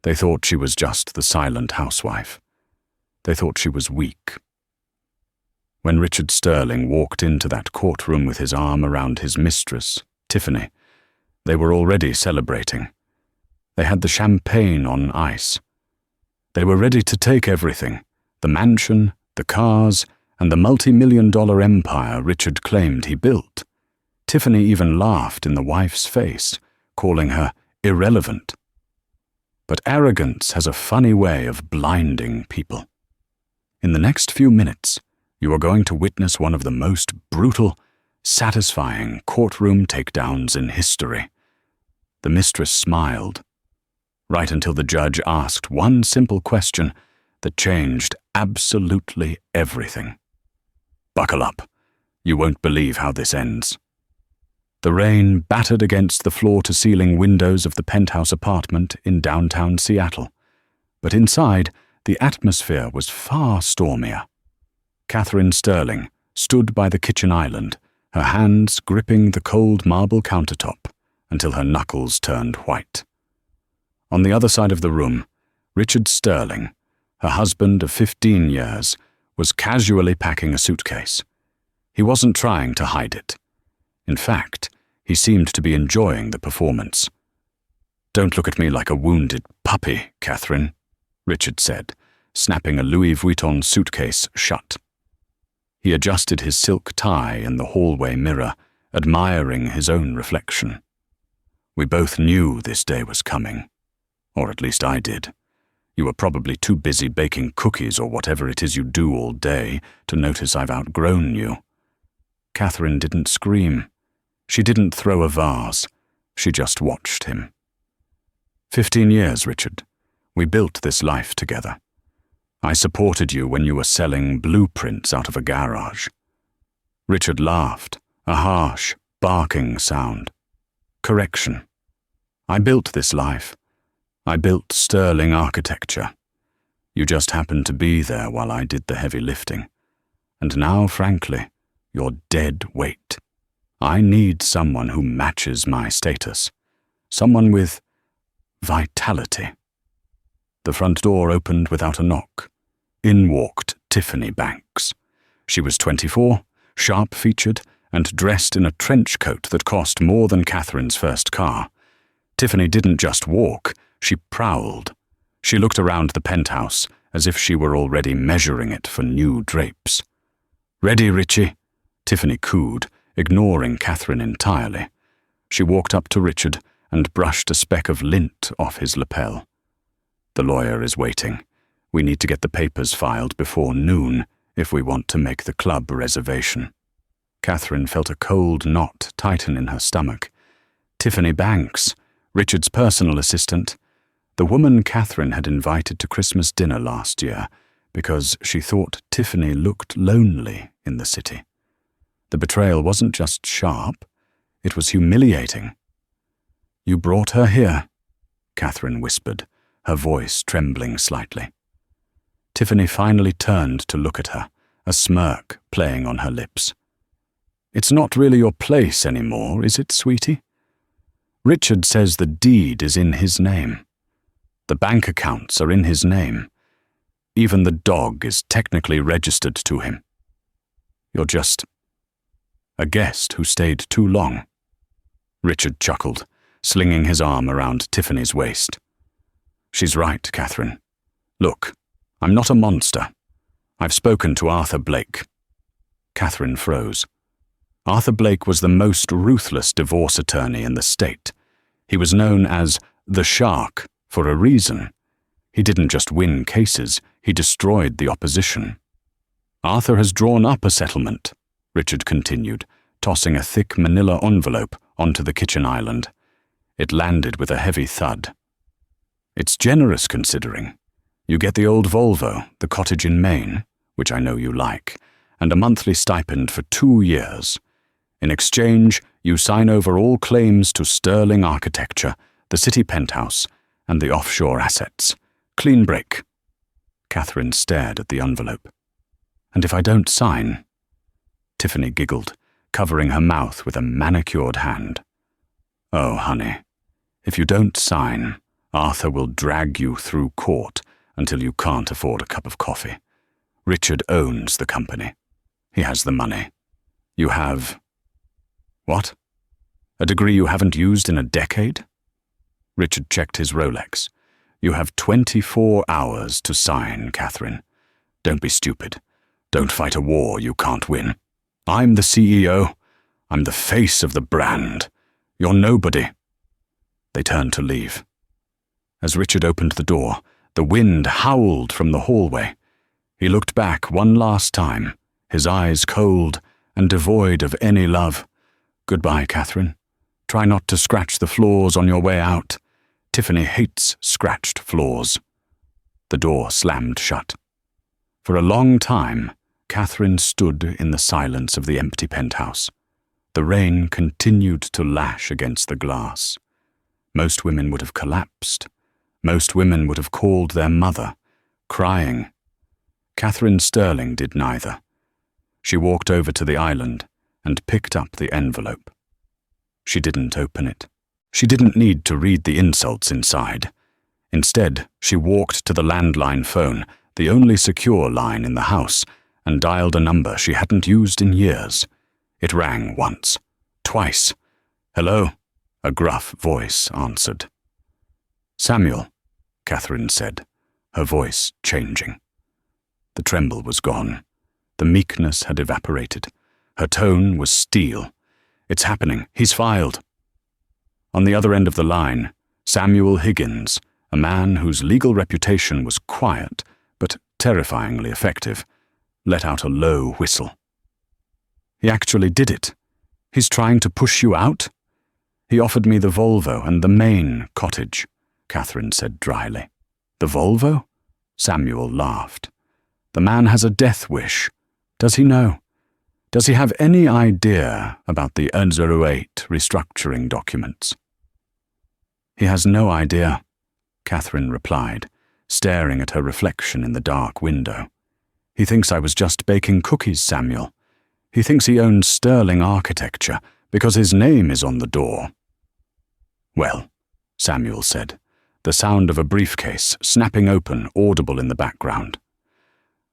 They thought she was just the silent housewife. They thought she was weak. When Richard Sterling walked into that courtroom with his arm around his mistress, Tiffany, they were already celebrating. They had the champagne on ice. They were ready to take everything, the mansion, the cars, and the multi-million-dollar empire Richard claimed he built. Tiffany even laughed in the wife's face, calling her irrelevant. But arrogance has a funny way of blinding people. In the next few minutes, you are going to witness one of the most brutal, satisfying courtroom takedowns in history. The mistress smiled, right until the judge asked one simple question that changed absolutely everything. Buckle up. You won't believe how this ends. The rain battered against the floor-to-ceiling windows of the penthouse apartment in downtown Seattle, but inside, the atmosphere was far stormier. Catherine Sterling stood by the kitchen island, her hands gripping the cold marble countertop until her knuckles turned white. On the other side of the room, Richard Sterling, her husband of 15 years, was casually packing a suitcase. He wasn't trying to hide it. In fact, he seemed to be enjoying the performance. "Don't look at me like a wounded puppy, Catherine," Richard said, snapping a Louis Vuitton suitcase shut. He adjusted his silk tie in the hallway mirror, admiring his own reflection. "We both knew this day was coming. Or at least I did. You were probably too busy baking cookies or whatever it is you do all day to notice I've outgrown you." Catherine didn't scream. She didn't throw a vase. She just watched him. 15 years, Richard. We built this life together. I supported you when you were selling blueprints out of a garage. Richard laughed, a harsh, barking sound. Correction. I built this life. I built sterling architecture. You just happened to be there while I did the heavy lifting. And now, frankly, you're dead weight. I need someone who matches my status. Someone with vitality. The front door opened without a knock. In walked Tiffany Banks. She was 24, sharp-featured, and dressed in a trench coat that cost more than Catherine's first car. Tiffany didn't just walk, she prowled. She looked around the penthouse as if she were already measuring it for new drapes. "Ready, Richie?" Tiffany cooed, ignoring Catherine entirely. She walked up to Richard and brushed a speck of lint off his lapel. "The lawyer is waiting. We need to get the papers filed before noon if we want to make the club reservation." Catherine felt a cold knot tighten in her stomach. Tiffany Banks, Richard's personal assistant, the woman Catherine had invited to Christmas dinner last year because she thought Tiffany looked lonely in the city. The betrayal wasn't just sharp, it was humiliating. "You brought her here," Catherine whispered, her voice trembling slightly. Tiffany finally turned to look at her, a smirk playing on her lips. "It's not really your place anymore, is it, sweetie? Richard says the deed is in his name. The bank accounts are in his name. Even the dog is technically registered to him. You're just a guest who stayed too long." Richard chuckled, slinging his arm around Tiffany's waist. "She's right, Catherine. Look, I'm not a monster. I've spoken to Arthur Blake." Catherine froze. Arthur Blake was the most ruthless divorce attorney in the state. He was known as the Shark for a reason. He didn't just win cases, he destroyed the opposition. "Arthur has drawn up a settlement," Richard continued, tossing a thick manila envelope onto the kitchen island. It landed with a heavy thud. "It's generous considering. You get the old Volvo, the cottage in Maine, which I know you like, and a monthly stipend for 2 years. In exchange, you sign over all claims to sterling architecture, the city penthouse, and the offshore assets. Clean break." Catherine stared at the envelope. "And if I don't sign?" Tiffany giggled, covering her mouth with a manicured hand. "Oh, honey, if you don't sign, Arthur will drag you through court until you can't afford a cup of coffee. Richard owns the company. He has the money. You have... What? A degree you haven't used in a decade? Richard checked his Rolex. You have 24 hours to sign, Catherine. Don't be stupid. Don't fight a war you can't win. I'm the CEO. I'm the face of the brand. You're nobody. They turned to leave. As Richard opened the door, the wind howled from the hallway. He looked back one last time, his eyes cold and devoid of any love. Goodbye, Catherine. Try not to scratch the floors on your way out. Tiffany hates scratched floors. The door slammed shut. For a long time, Catherine stood in the silence of the empty penthouse. The rain continued to lash against the glass. Most women would have collapsed. Most women would have called their mother, crying. Catherine Sterling did neither. She walked over to the island and picked up the envelope. She didn't open it. She didn't need to read the insults inside. Instead, she walked to the landline phone, the only secure line in the house, and dialed a number she hadn't used in years. It rang once, twice. "Hello?" a gruff voice answered. "Samuel," Catherine said, her voice changing. The tremble was gone. The meekness had evaporated. Her tone was steel. "It's happening. He's filed." On the other end of the line, Samuel Higgins, a man whose legal reputation was quiet but terrifyingly effective, let out a low whistle. "He actually did it. He's trying to push you out?" "He offered me the Volvo and the Maine cottage," Catherine said dryly. "The Volvo?" Samuel laughed. "The man has a death wish. Does he know? Does he have any idea about the 08 restructuring documents?" "He has no idea," Catherine replied, staring at her reflection in the dark window. "He thinks I was just baking cookies, Samuel. He thinks he owns Sterling Architecture because his name is on the door." "Well," Samuel said, the sound of a briefcase snapping open audible in the background.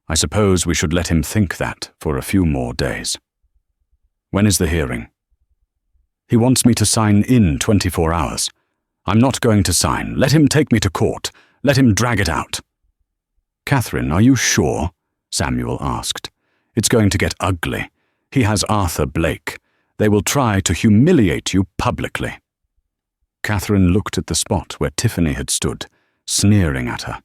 "I suppose we should let him think that for a few more days. When is the hearing?" "He wants me to sign in 24 hours. I'm not going to sign. Let him take me to court. Let him drag it out." "Catherine, are you sure?" Samuel asked. "It's going to get ugly. He has Arthur Blake. They will try to humiliate you publicly." Catherine looked at the spot where Tiffany had stood, sneering at her.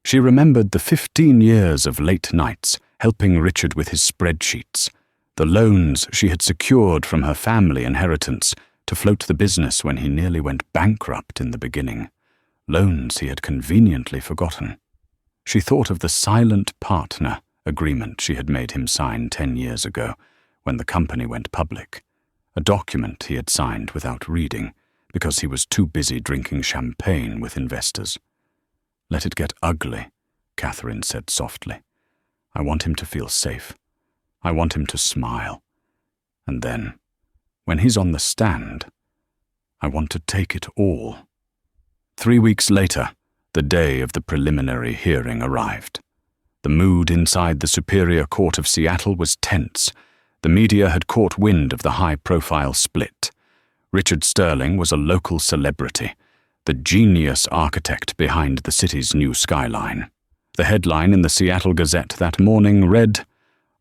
She remembered the 15 years of late nights helping Richard with his spreadsheets, the loans she had secured from her family inheritance to float the business when he nearly went bankrupt in the beginning, loans he had conveniently forgotten. She thought of the silent partner agreement she had made him sign 10 years ago when the company went public, a document he had signed without reading because he was too busy drinking champagne with investors. "Let it get ugly," Catherine said softly. "I want him to feel safe. I want him to smile. And then, when he's on the stand, I want to take it all." 3 weeks later, the day of the preliminary hearing arrived. The mood inside the Superior Court of Seattle was tense. The media had caught wind of the high-profile split. Richard Sterling was a local celebrity, the genius architect behind the city's new skyline. The headline in the Seattle Gazette that morning read,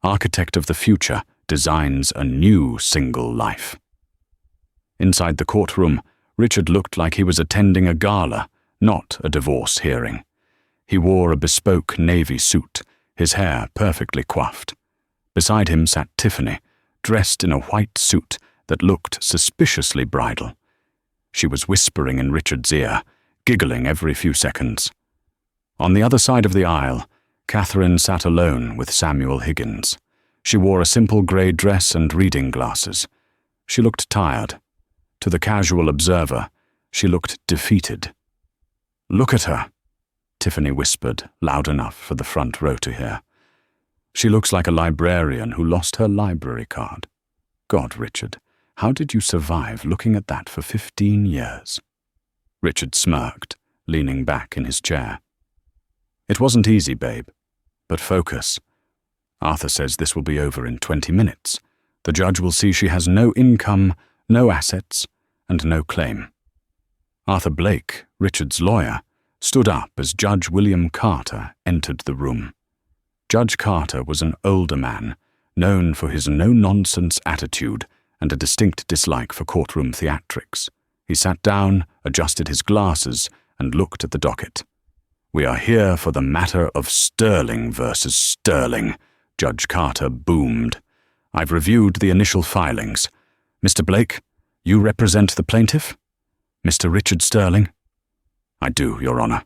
"Architect of the Future designs a new single life." Inside the courtroom, Richard looked like he was attending a gala, not a divorce hearing. He wore a bespoke navy suit, his hair perfectly coiffed. Beside him sat Tiffany, dressed in a white suit that looked suspiciously bridal. She was whispering in Richard's ear, giggling every few seconds. On the other side of the aisle, Catherine sat alone with Samuel Higgins. She wore a simple grey dress and reading glasses. She looked tired. To the casual observer, she looked defeated. "Look at her," Tiffany whispered, loud enough for the front row to hear. "She looks like a librarian who lost her library card. God, Richard, how did you survive looking at that for 15 years? Richard smirked, leaning back in his chair. "It wasn't easy, babe, but focus. Arthur says this will be over in 20 minutes. The judge will see she has no income, no assets, and no claim." Arthur Blake, Richard's lawyer, stood up as Judge William Carter entered the room. Judge Carter was an older man, known for his no-nonsense attitude and a distinct dislike for courtroom theatrics. He sat down, adjusted his glasses, and looked at the docket. "We are here for the matter of Sterling versus Sterling," Judge Carter boomed. "I've reviewed the initial filings. Mr. Blake, you represent the plaintiff? Mr. Richard Sterling?" "I do, Your Honor,"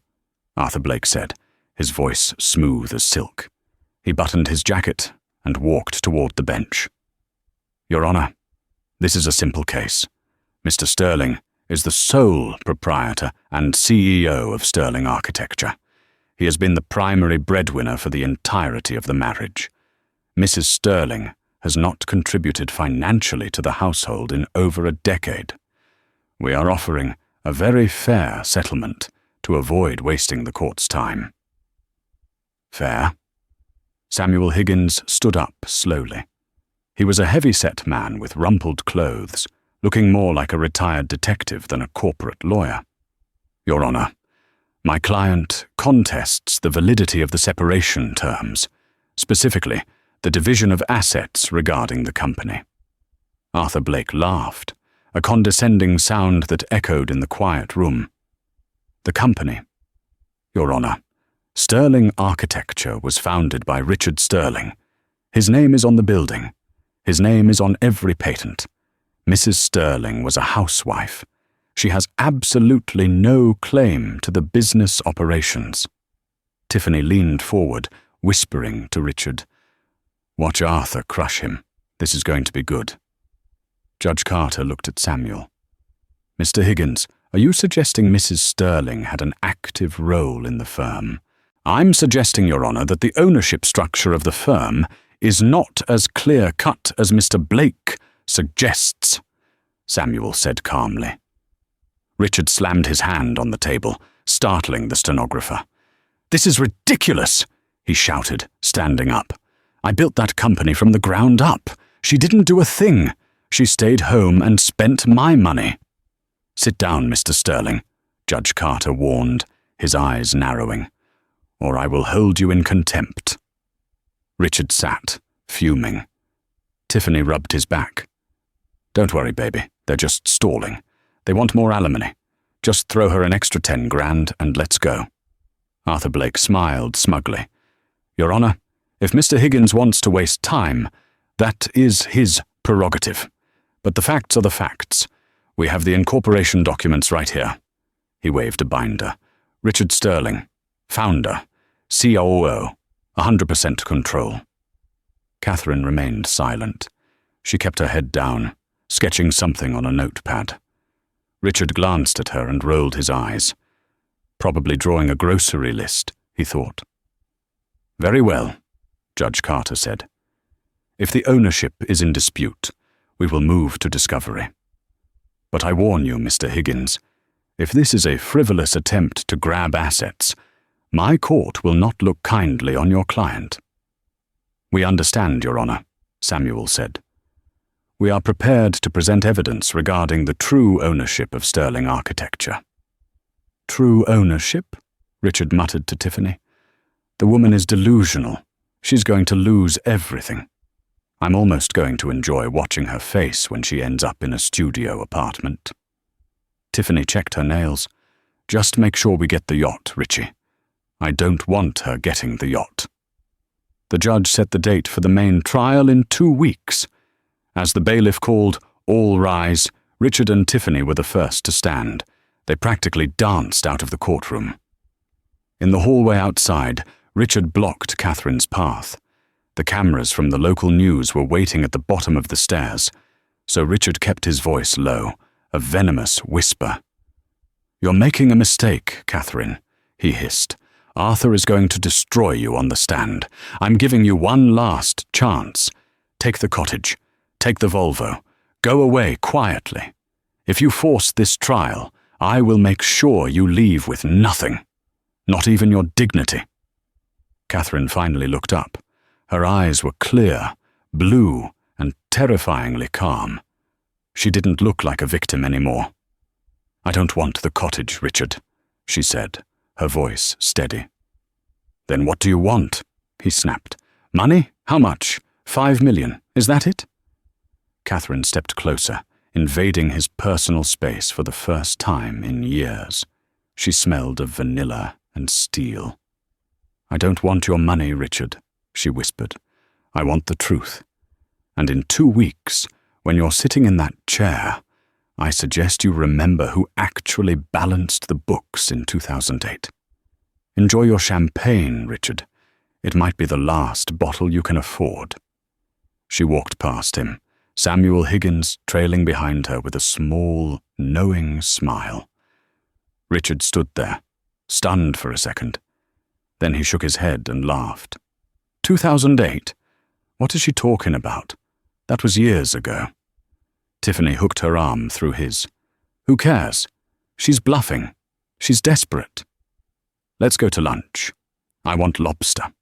Arthur Blake said, his voice smooth as silk. He buttoned his jacket and walked toward the bench. "Your Honor, this is a simple case. Mr. Sterling is the sole proprietor and CEO of Sterling Architecture. He has been the primary breadwinner for the entirety of the marriage. Mrs. Sterling has not contributed financially to the household in over a decade. We are offering a very fair settlement to avoid wasting the court's time." "Fair?" Samuel Higgins stood up slowly. He was a heavy-set man with rumpled clothes, looking more like a retired detective than a corporate lawyer. "Your Honor, my client contests the validity of the separation terms, specifically the division of assets regarding the company." Arthur Blake laughed, a condescending sound that echoed in the quiet room. "The company? Your Honor, Sterling Architecture was founded by Richard Sterling. His name is on the building. His name is on every patent. Mrs. Sterling was a housewife. She has absolutely no claim to the business operations." Tiffany leaned forward, whispering to Richard, "Watch Arthur crush him. This is going to be good." Judge Carter looked at Samuel. "Mr. Higgins, are you suggesting Mrs. Sterling had an active role in the firm?" "I'm suggesting, Your Honor, that the ownership structure of the firm is not as clear-cut as Mr. Blake suggests," Samuel said calmly. Richard slammed his hand on the table, startling the stenographer. "This is ridiculous," he shouted, standing up. "I built that company from the ground up. She didn't do a thing. She stayed home and spent my money." "Sit down, Mr. Sterling," Judge Carter warned, his eyes narrowing, "or I will hold you in contempt." Richard sat, fuming. Tiffany rubbed his back. "Don't worry, baby. They're just stalling. They want more alimony. Just throw her an extra 10 grand and let's go." Arthur Blake smiled smugly. "Your Honor, if Mr. Higgins wants to waste time, that is his prerogative. But the facts are the facts. We have the incorporation documents right here." He waved a binder. "Richard Sterling, founder, COO, 100% control." Catherine remained silent. She kept her head down, sketching something on a notepad. Richard glanced at her and rolled his eyes. Probably drawing a grocery list, he thought. "Very well," Judge Carter said. "If the ownership is in dispute, we will move to discovery. But I warn you, Mr. Higgins, if this is a frivolous attempt to grab assets, my court will not look kindly on your client." "We understand, Your Honor," Samuel said. "We are prepared to present evidence regarding the true ownership of Sterling Architecture." "True ownership?" Richard muttered to Tiffany. "The woman is delusional. She's going to lose everything. I'm almost going to enjoy watching her face when she ends up in a studio apartment." Tiffany checked her nails. "Just make sure we get the yacht, Richie. I don't want her getting the yacht." The judge set the date for the main trial in 2 weeks. As the bailiff called, "All rise," Richard and Tiffany were the first to stand. They practically danced out of the courtroom. In the hallway outside, Richard blocked Catherine's path. The cameras from the local news were waiting at the bottom of the stairs, so Richard kept his voice low, a venomous whisper. "You're making a mistake, Catherine," he hissed. "Arthur is going to destroy you on the stand. I'm giving you one last chance. Take the cottage. Take the Volvo. Go away quietly. If you force this trial, I will make sure you leave with nothing, not even your dignity." Catherine finally looked up. Her eyes were clear, blue, and terrifyingly calm. She didn't look like a victim anymore. "I don't want the cottage, Richard," she said, her voice steady. "Then what do you want?" he snapped. "Money? How much? 5 million. Is that it?" Catherine stepped closer, invading his personal space for the first time in years. She smelled of vanilla and steel. "I don't want your money, Richard," she whispered. "I want the truth. And in 2 weeks, when you're sitting in that chair, I suggest you remember who actually balanced the books in 2008. Enjoy your champagne, Richard. It might be the last bottle you can afford." She walked past him, Samuel Higgins trailing behind her with a small, knowing smile. Richard stood there, stunned for a second. Then he shook his head and laughed. 2008? What is she talking about? That was years ago. Tiffany hooked her arm through his. "Who cares? She's bluffing. She's desperate. Let's go to lunch. I want lobster."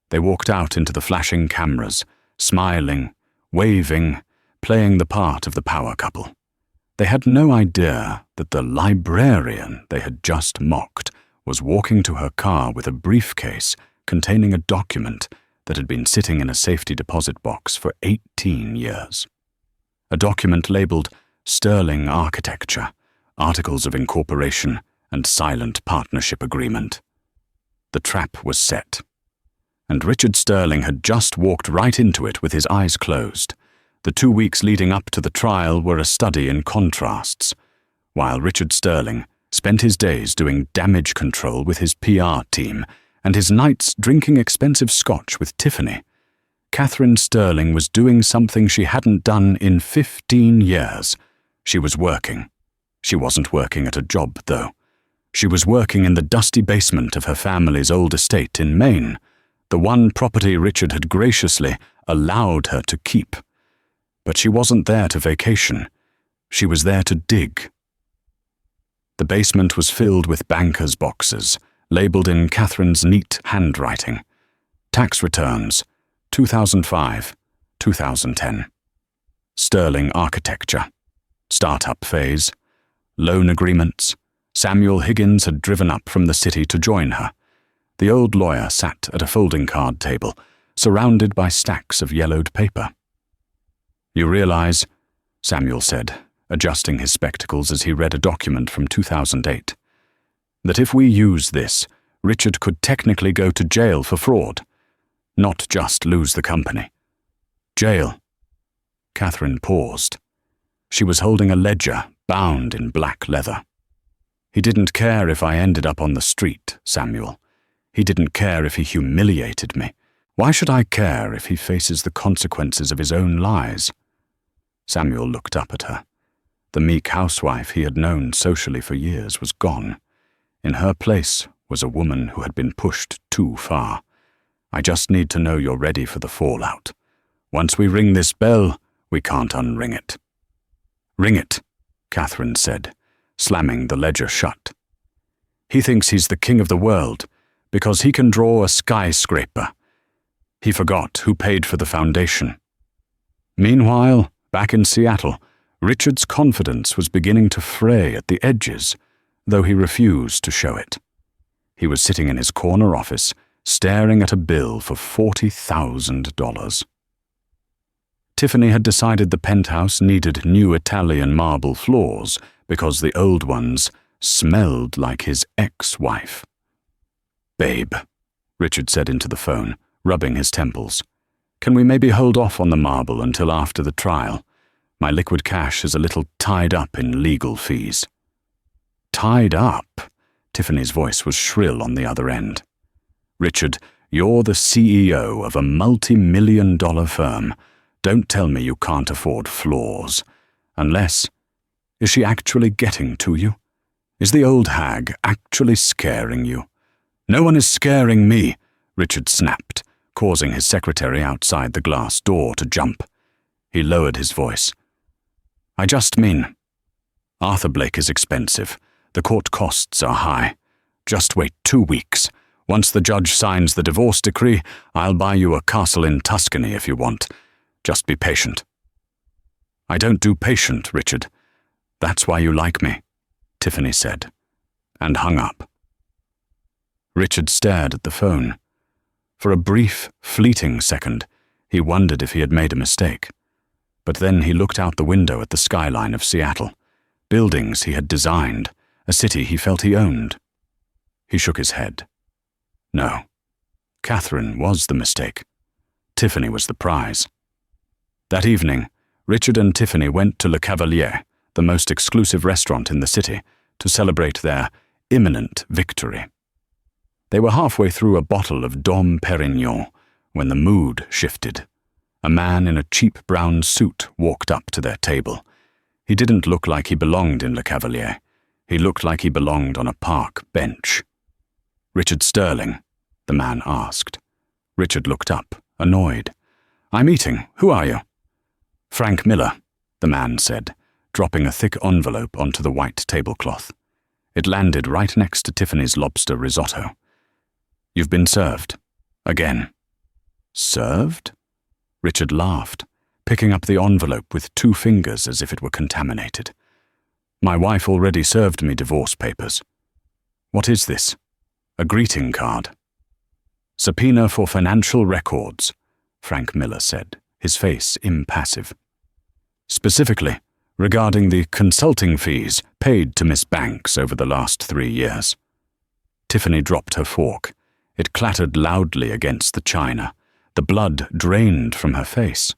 They walked out into the flashing cameras, smiling, waving, playing the part of the power couple. They had no idea that the librarian they had just mocked was walking to her car with a briefcase containing a document that had been sitting in a safety deposit box for 18 years. A document labeled Sterling Architecture, Articles of Incorporation, and Silent Partnership Agreement. The trap was set. And Richard Sterling had just walked right into it with his eyes closed. The 2 weeks leading up to the trial were a study in contrasts. While Richard Sterling spent his days doing damage control with his PR team and his nights drinking expensive scotch with Tiffany, Catherine Sterling was doing something she hadn't done in 15 years. She was working. She wasn't working at a job, though. She was working in the dusty basement of her family's old estate in Maine, the one property Richard had graciously allowed her to keep. But she wasn't there to vacation. She was there to dig. The basement was filled with bankers' boxes, labeled in Catherine's neat handwriting. Tax returns, 2005, 2010. Sterling Architecture. Startup phase. Loan agreements. Samuel Higgins had driven up from the city to join her. The old lawyer sat at a folding card table, surrounded by stacks of yellowed paper. "You realize," Samuel said, adjusting his spectacles as he read a document from 2008, "that if we use this, Richard could technically go to jail for fraud. Not just lose the company. Jail." Catherine paused. She was holding a ledger bound in black leather. "He didn't care if I ended up on the street, Samuel. He didn't care if he humiliated me. Why should I care if he faces the consequences of his own lies?" Samuel looked up at her. The meek housewife he had known socially for years was gone. In her place was a woman who had been pushed too far. "I just need to know you're ready for the fallout. Once we ring this bell, we can't unring it." "Ring it," Catherine said, slamming the ledger shut. "He thinks he's the king of the world because he can draw a skyscraper. He forgot who paid for the foundation." Meanwhile, back in Seattle, Richard's confidence was beginning to fray at the edges, though he refused to show it. He was sitting in his corner office, staring at a bill for $40,000. Tiffany had decided the penthouse needed new Italian marble floors because the old ones smelled like his ex-wife. "Babe," Richard said into the phone, rubbing his temples, "can we maybe hold off on the marble until after the trial? My liquid cash is a little tied up in legal fees." "Tied up?" Tiffany's voice was shrill on the other end. "Richard, you're the CEO of a multi-million-dollar firm. Don't tell me you can't afford floors. Unless... Is she actually getting to you? Is the old hag actually scaring you?" "No one is scaring me," Richard snapped, causing his secretary outside the glass door to jump. He lowered his voice. "I just mean, Arthur Blake is expensive. The court costs are high. Just wait 2 weeks. Once the judge signs the divorce decree, I'll buy you a castle in Tuscany if you want. Just be patient." "I don't do patient, Richard. That's why you like me," Tiffany said, and hung up. Richard stared at the phone. For a brief, fleeting second, he wondered if he had made a mistake. But then he looked out the window at the skyline of Seattle, buildings he had designed, a city he felt he owned. He shook his head. No, Catherine was the mistake. Tiffany was the prize. That evening, Richard and Tiffany went to Le Cavalier, the most exclusive restaurant in the city, to celebrate their imminent victory. They were halfway through a bottle of Dom Perignon when the mood shifted. A man in a cheap brown suit walked up to their table. He didn't look like he belonged in Le Cavalier. He looked like he belonged on a park bench. "Richard Sterling?" the man asked. Richard looked up, annoyed. "I'm eating. Who are you?" "Frank Miller," the man said, dropping a thick envelope onto the white tablecloth. It landed right next to Tiffany's lobster risotto. "You've been served. Again." "Served?" Richard laughed, picking up the envelope with 2 fingers as if it were contaminated. "My wife already served me divorce papers." "What is this?" "A greeting card." "Subpoena for financial records," Frank Miller said, his face impassive. "Specifically, regarding the consulting fees paid to Miss Banks over the last 3 years. Tiffany dropped her fork. It clattered loudly against the china. The blood drained from her face.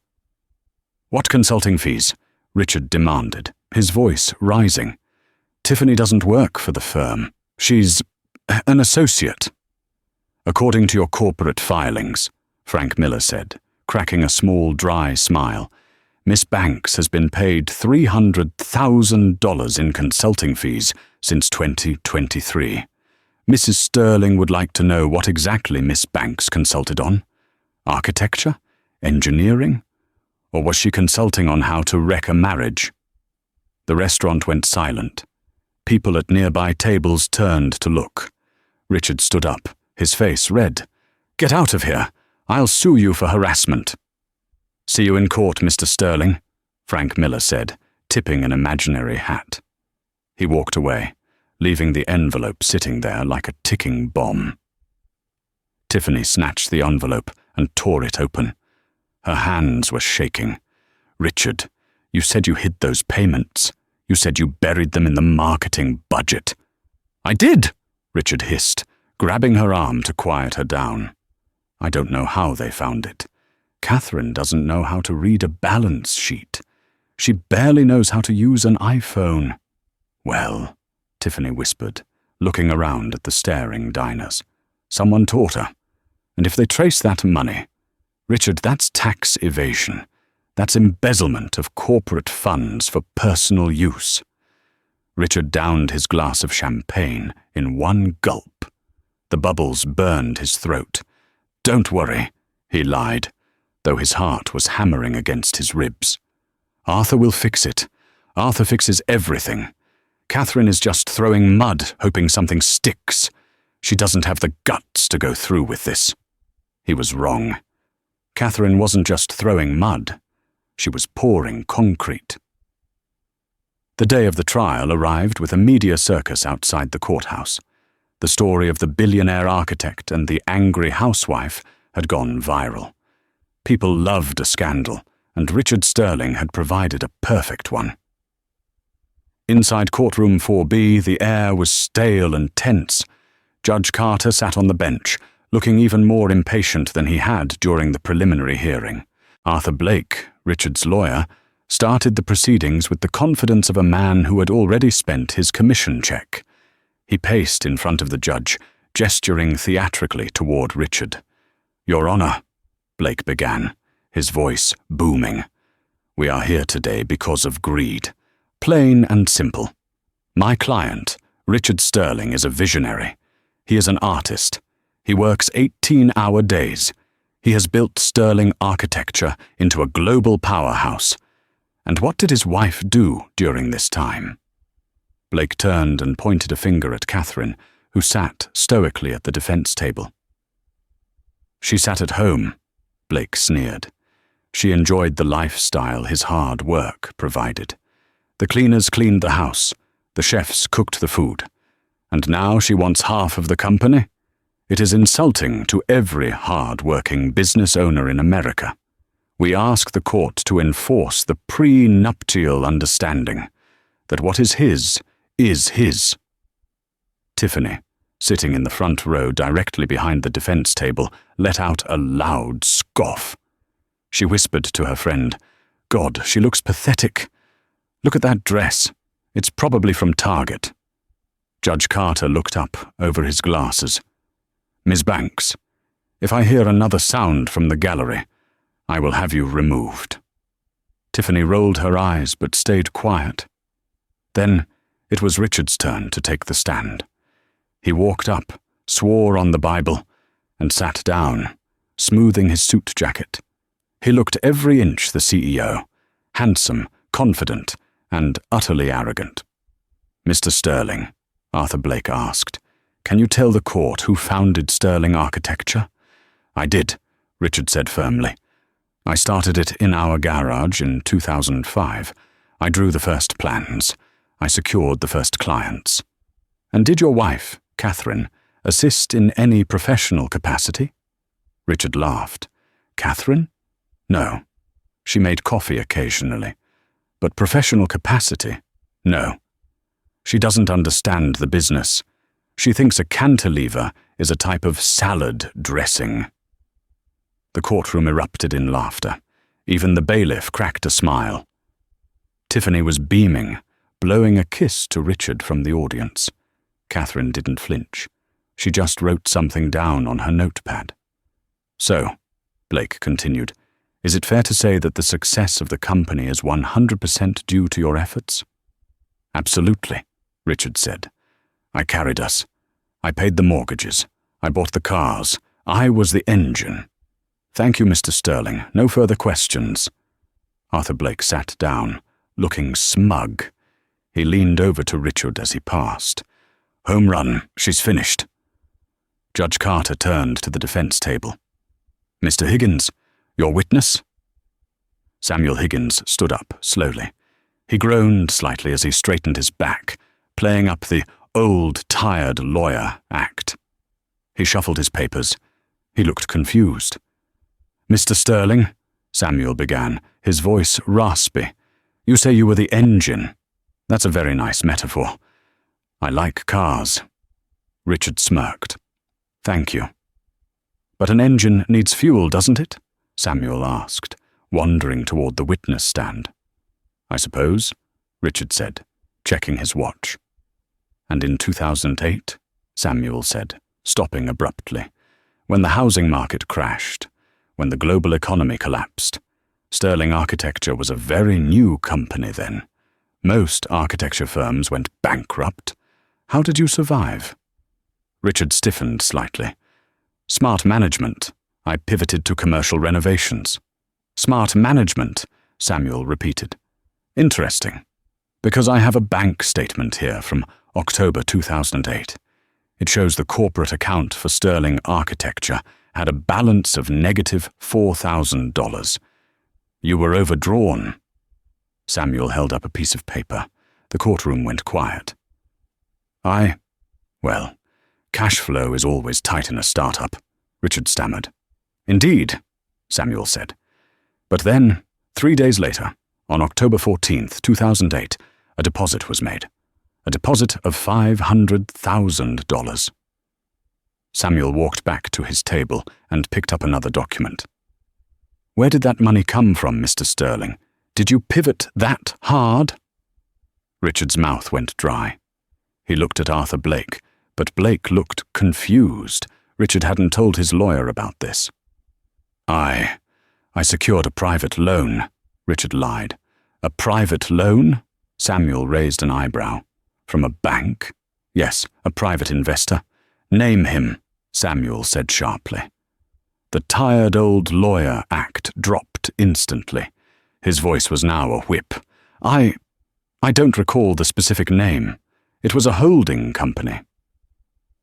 "What consulting fees?" Richard demanded, his voice rising. "Tiffany doesn't work for the firm. She's an associate." "According to your corporate filings," Frank Miller said, cracking a small, dry smile, "Miss Banks has been paid $300,000 in consulting fees since 2023. Mrs. Sterling would like to know what exactly Miss Banks consulted on. Architecture? Engineering? Or was she consulting on how to wreck a marriage?" The restaurant went silent. People at nearby tables turned to look. Richard stood up, his face red. "Get out of here! I'll sue you for harassment." "See you in court, Mr. Sterling," Frank Miller said, tipping an imaginary hat. He walked away, leaving the envelope sitting there like a ticking bomb. Tiffany snatched the envelope and tore it open. Her hands were shaking. "Richard, you said you hid those payments. You said you buried them in the marketing budget." "I did," Richard hissed, grabbing her arm to quiet her down. "I don't know how they found it. Catherine doesn't know how to read a balance sheet. She barely knows how to use an iPhone." "Well," Tiffany whispered, looking around at the staring diners, "someone taught her. And if they trace that money, Richard, that's tax evasion. That's embezzlement of corporate funds for personal use." Richard downed his glass of champagne in one gulp. The bubbles burned his throat. "Don't worry," he lied, though his heart was hammering against his ribs. "Arthur will fix it. Arthur fixes everything. Catherine is just throwing mud, hoping something sticks. She doesn't have the guts to go through with this." He was wrong. Catherine wasn't just throwing mud. She was pouring concrete. The day of the trial arrived with a media circus outside the courthouse. The story of the billionaire architect and the angry housewife had gone viral. People loved a scandal, and Richard Sterling had provided a perfect one. Inside courtroom 4B, the air was stale and tense. Judge Carter sat on the bench, looking even more impatient than he had during the preliminary hearing. Arthur Blake, Richard's lawyer, started the proceedings with the confidence of a man who had already spent his commission check. He paced in front of the judge, gesturing theatrically toward Richard. "Your Honor," Blake began, his voice booming. "We are here today because of greed. Plain and simple. My client, Richard Sterling, is a visionary. He is an artist. He works 18-hour days. He has built Sterling architecture into a global powerhouse. And what did his wife do during this time? Blake turned and pointed a finger at Catherine, who sat stoically at the defense table. She sat at home, Blake sneered. She enjoyed the lifestyle his hard work provided. The cleaners cleaned the house, the chefs cooked the food, and now she wants half of the company? It is insulting to every hard-working business owner in America. We ask the court to enforce the prenuptial understanding that what is his is his. Tiffany, sitting in the front row directly behind the defense table, let out a loud scoff. She whispered to her friend, "God, she looks pathetic. Look at that dress. It's probably from Target." Judge Carter looked up over his glasses. "Ms. Banks, if I hear another sound from the gallery, I will have you removed." Tiffany rolled her eyes but stayed quiet. Then it was Richard's turn to take the stand. He walked up, swore on the Bible, and sat down, smoothing his suit jacket. He looked every inch the CEO, handsome, confident, and utterly arrogant. "Mr. Sterling," Arthur Blake asked, "can you tell the court who founded Sterling Architecture?" "I did," Richard said firmly. "I started it in our garage in 2005. I drew the first plans. I secured the first clients." "And did your wife, Catherine, assist in any professional capacity?" Richard laughed. "Catherine? No. She made coffee occasionally. But professional capacity? No. She doesn't understand the business. She thinks a cantilever is a type of salad dressing." The courtroom erupted in laughter. Even the bailiff cracked a smile. Tiffany was beaming, blowing a kiss to Richard from the audience. Catherine didn't flinch. She just wrote something down on her notepad. "So," Blake continued, "is it fair to say that the success of the company is 100% due to your efforts?" "Absolutely," Richard said. "I carried us. I paid the mortgages. I bought the cars. I was the engine. Thank you, Mr. Sterling. No further questions." Arthur Blake sat down, looking smug. He leaned over to Richard as he passed. "Home run. She's finished." Judge Carter turned to the defense table. "Mr. Higgins, your witness?" Samuel Higgins stood up slowly. He groaned slightly as he straightened his back, playing up the old, tired lawyer act. He shuffled his papers. He looked confused. "Mr. Sterling," Samuel began, his voice raspy, "you say you were the engine. That's a very nice metaphor. I like cars." Richard smirked. "Thank you." "But an engine needs fuel, doesn't it?" Samuel asked, wandering toward the witness stand. "I suppose," Richard said, checking his watch. "And in 2008, Samuel said, stopping abruptly, when the housing market crashed, when the global economy collapsed. Sterling Architecture was a very new company then. Most architecture firms went bankrupt. How did you survive?" Richard stiffened slightly. "Smart management. I pivoted to commercial renovations." "Smart management," Samuel repeated. "Interesting. Because I have a bank statement here from October 2008. It shows the corporate account for Sterling Architecture had a balance of negative $4,000. You were overdrawn." Samuel held up a piece of paper. The courtroom went quiet. Well, cash flow is always tight in a startup," Richard stammered. "Indeed," Samuel said. "But then, 3 days later, on October 14th, 2008, a deposit was made. A deposit of $500,000. Samuel walked back to his table and picked up another document. "Where did that money come from, Mr. Sterling? Did you pivot that hard?" Richard's mouth went dry. He looked at Arthur Blake, but Blake looked confused. Richard hadn't told his lawyer about this. I secured a private loan," Richard lied. "A private loan?" Samuel raised an eyebrow. "From a bank?" "Yes, a private investor." "Name him," Samuel said sharply. The tired old lawyer act dropped instantly. His voice was now a whip. I don't recall the specific name. It was a holding company.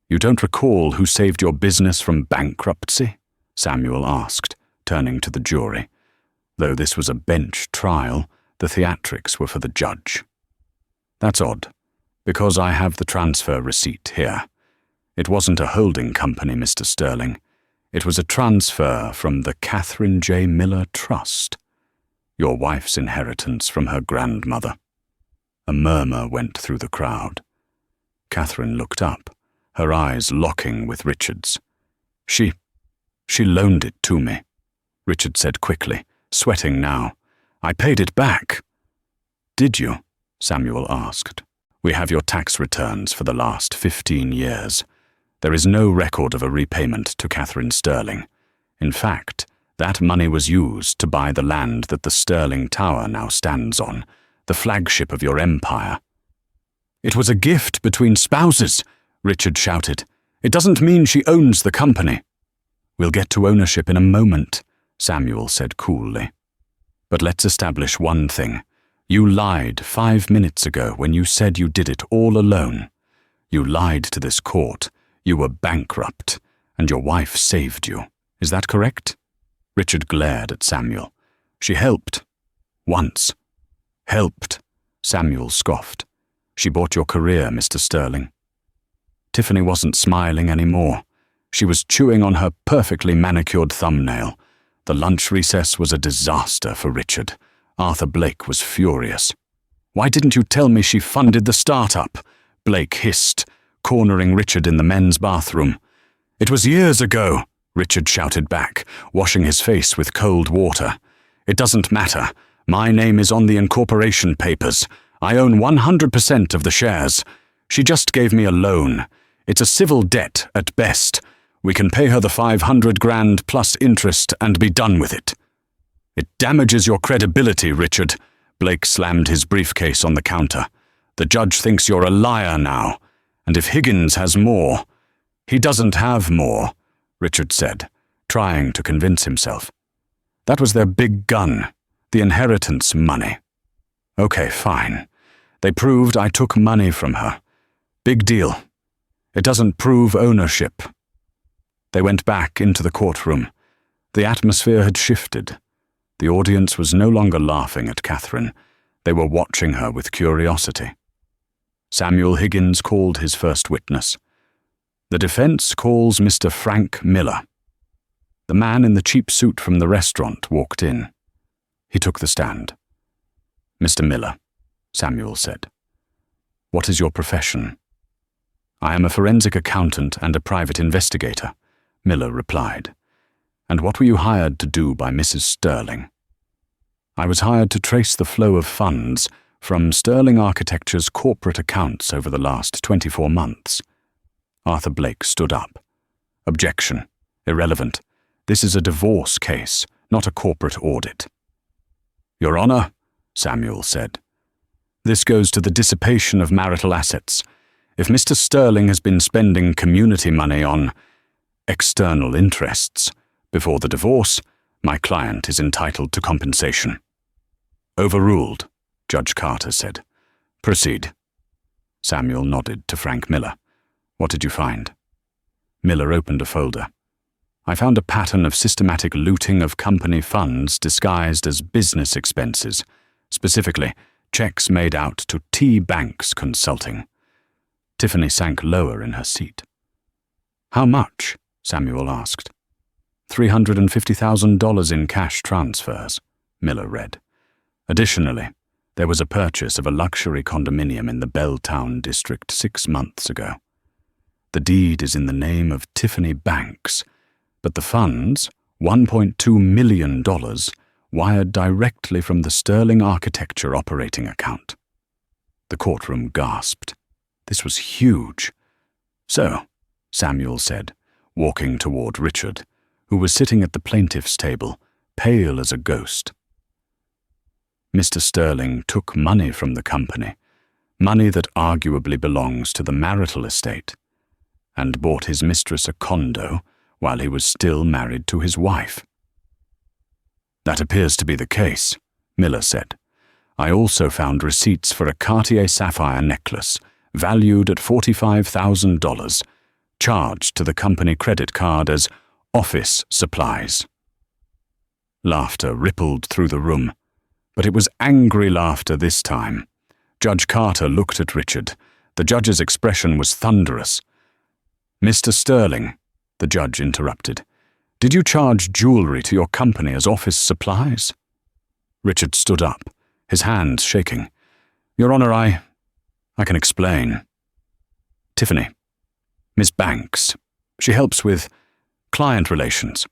You don't recall who saved your business from bankruptcy? Samuel asked, turning to the jury. Though this was a bench trial, the theatrics were for the judge. That's odd, because I have the transfer receipt here. It wasn't a holding company, Mr. Sterling. It was a transfer from the Catherine J. Miller Trust, your wife's inheritance from her grandmother. A murmur went through the crowd. Catherine looked up, her eyes locking with Richard's. She loaned it to me, Richard said quickly, sweating now. I paid it back. Did you? Samuel asked. We have your tax returns for the last 15 years. There is no record of a repayment to Catherine Sterling. In fact, that money was used to buy the land that the Sterling Tower now stands on, the flagship of your empire. It was a gift between spouses, Richard shouted. It doesn't mean she owns the company. We'll get to ownership in a moment, Samuel said coolly. But let's establish one thing. You lied 5 minutes ago when you said you did it all alone. You lied to this court. You were bankrupt, and your wife saved you. Is that correct? Richard glared at Samuel. She helped. Once. Helped, Samuel scoffed. She bought your career, Mr. Sterling. Tiffany wasn't smiling anymore. She was chewing on her perfectly manicured thumbnail. The lunch recess was a disaster for Richard. Arthur Blake was furious. Why didn't you tell me she funded the startup? Blake hissed, cornering Richard in the men's bathroom. It was years ago, Richard shouted back, washing his face with cold water. It doesn't matter. My name is on the incorporation papers. I own 100% of the shares. She just gave me a loan. It's a civil debt at best. We can pay her the $500,000 plus interest and be done with it. It damages your credibility, Richard. Blake slammed his briefcase on the counter. The judge thinks you're a liar now. And if Higgins has more... He doesn't have more, Richard said, trying to convince himself. That was their big gun, the inheritance money. Okay, fine. They proved I took money from her. Big deal. It doesn't prove ownership. They went back into the courtroom. The atmosphere had shifted. The audience was no longer laughing at Catherine. They were watching her with curiosity. Samuel Higgins called his first witness. The defense calls Mr. Frank Miller. The man in the cheap suit from the restaurant walked in. He took the stand. Mr. Miller, Samuel said. What is your profession? I am a forensic accountant and a private investigator, Miller replied. And what were you hired to do by Mrs. Sterling? I was hired to trace the flow of funds from Sterling Architecture's corporate accounts over the last 24 months. Arthur Blake stood up. Objection. Irrelevant. This is a divorce case, not a corporate audit. Your Honor, Samuel said. This goes to the dissipation of marital assets. If Mr. Sterling has been spending community money on external interests before the divorce, my client is entitled to compensation. Overruled, Judge Carter said. Proceed. Samuel nodded to Frank Miller. What did you find? Miller opened a folder. I found a pattern of systematic looting of company funds disguised as business expenses, specifically checks made out to T. Banks Consulting. Tiffany sank lower in her seat. How much? Samuel asked. $350,000 in cash transfers, Miller read. Additionally, there was a purchase of a luxury condominium in the Belltown district 6 months ago. The deed is in the name of Tiffany Banks, but the funds, $1.2 million, wired directly from the Sterling Architecture operating account. The courtroom gasped. This was huge. So, Samuel said, walking toward Richard, who was sitting at the plaintiff's table, pale as a ghost. Mr. Sterling took money from the company, money that arguably belongs to the marital estate, and bought his mistress a condo while he was still married to his wife. That appears to be the case, Miller said. I also found receipts for a Cartier sapphire necklace valued at $45,000, charged to the company credit card as office supplies. Laughter rippled through the room, but it was angry laughter this time. Judge Carter looked at Richard. The judge's expression was thunderous. "Mr. Sterling," the judge interrupted, "did you charge jewelry to your company as office supplies?" Richard stood up, his hands shaking. "Your Honor, I can explain. Tiffany, Miss Banks, she helps with client relations.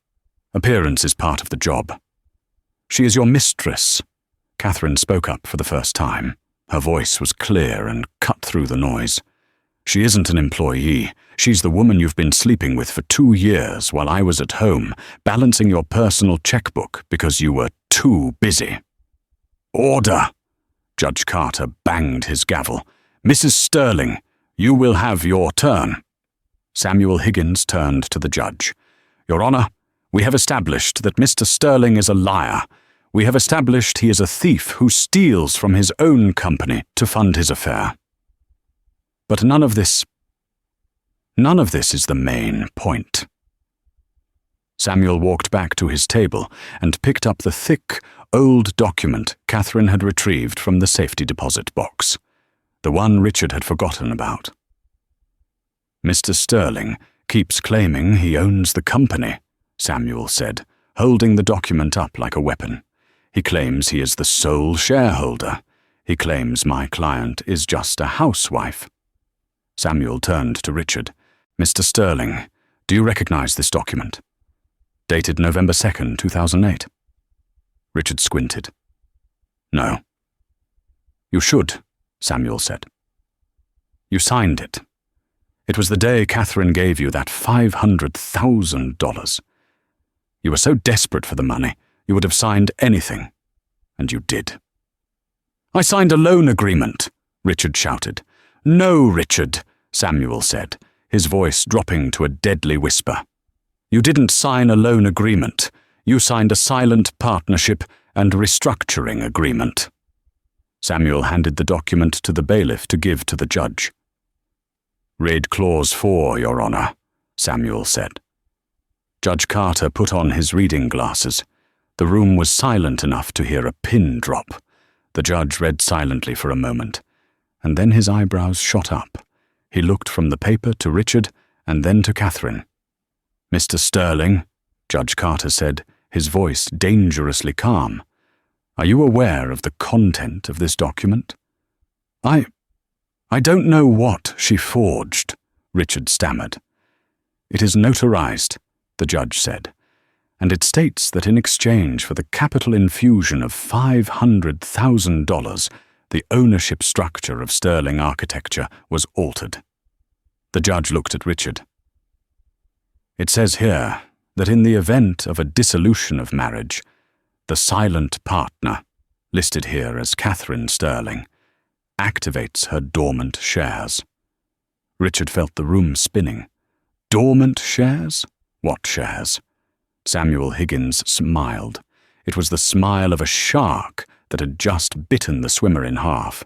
Appearance is part of the job. She is your mistress." Catherine spoke up for the first time. Her voice was clear and cut through the noise. "She isn't an employee. She's the woman you've been sleeping with for 2 years while I was at home, balancing your personal checkbook because you were too busy." "Order!" Judge Carter banged his gavel. "Mrs. Sterling, you will have your turn." Samuel Higgins turned to the judge. "Your Honor, we have established that Mr. Sterling is a liar. We have established he is a thief who steals from his own company to fund his affair. But none of this is the main point." Samuel walked back to his table and picked up the thick, old document Catherine had retrieved from the safety deposit box, the one Richard had forgotten about. "Mr. Sterling keeps claiming he owns the company," Samuel said, holding the document up like a weapon. "He claims he is the sole shareholder. He claims my client is just a housewife." Samuel turned to Richard. "Mr. Sterling, do you recognize this document? Dated November 2nd, 2008. Richard squinted. "No." "You should," Samuel said. "You signed it. It was the day Catherine gave you that $500,000. You were so desperate for the money, you would have signed anything. And you did." "I signed a loan agreement," Richard shouted. "No, Richard," Samuel said, his voice dropping to a deadly whisper. "You didn't sign a loan agreement. You signed a silent partnership and restructuring agreement." Samuel handed the document to the bailiff to give to the judge. "Read Clause 4, Your Honor," Samuel said. Judge Carter put on his reading glasses. The room was silent enough to hear a pin drop. The judge read silently for a moment, and then his eyebrows shot up. He looked from the paper to Richard and then to Catherine. "Mr. Sterling," Judge Carter said, his voice dangerously calm, "are you aware of the content of this document?" I don't know what she forged," Richard stammered. "It is notarized," the judge said, "and it states that in exchange for the capital infusion of $500,000, the ownership structure of Sterling Architecture was altered." The judge looked at Richard. "It says here that in the event of a dissolution of marriage, the silent partner, listed here as Catherine Sterling, activates her dormant shares." Richard felt the room spinning. Dormant shares? What shares? Samuel Higgins smiled. It was the smile of a shark that had just bitten the swimmer in half.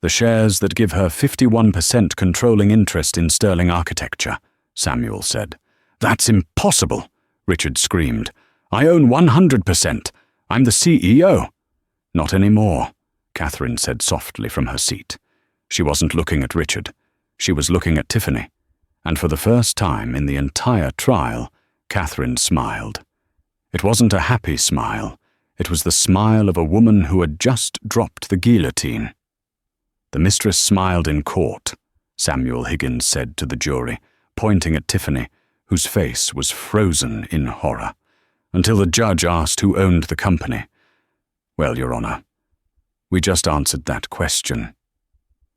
"The shares that give her 51% controlling interest in Sterling Architecture," Samuel said. "That's impossible," Richard screamed. "I own 100%. I'm the CEO." "Not anymore," Catherine said softly from her seat. She wasn't looking at Richard. She was looking at Tiffany. And for the first time in the entire trial, Catherine smiled. It wasn't a happy smile. It was the smile of a woman who had just dropped the guillotine. "The mistress smiled in court," Samuel Higgins said to the jury, pointing at Tiffany, whose face was frozen in horror, until the judge asked who owned the company. "Well, Your Honor, we just answered that question."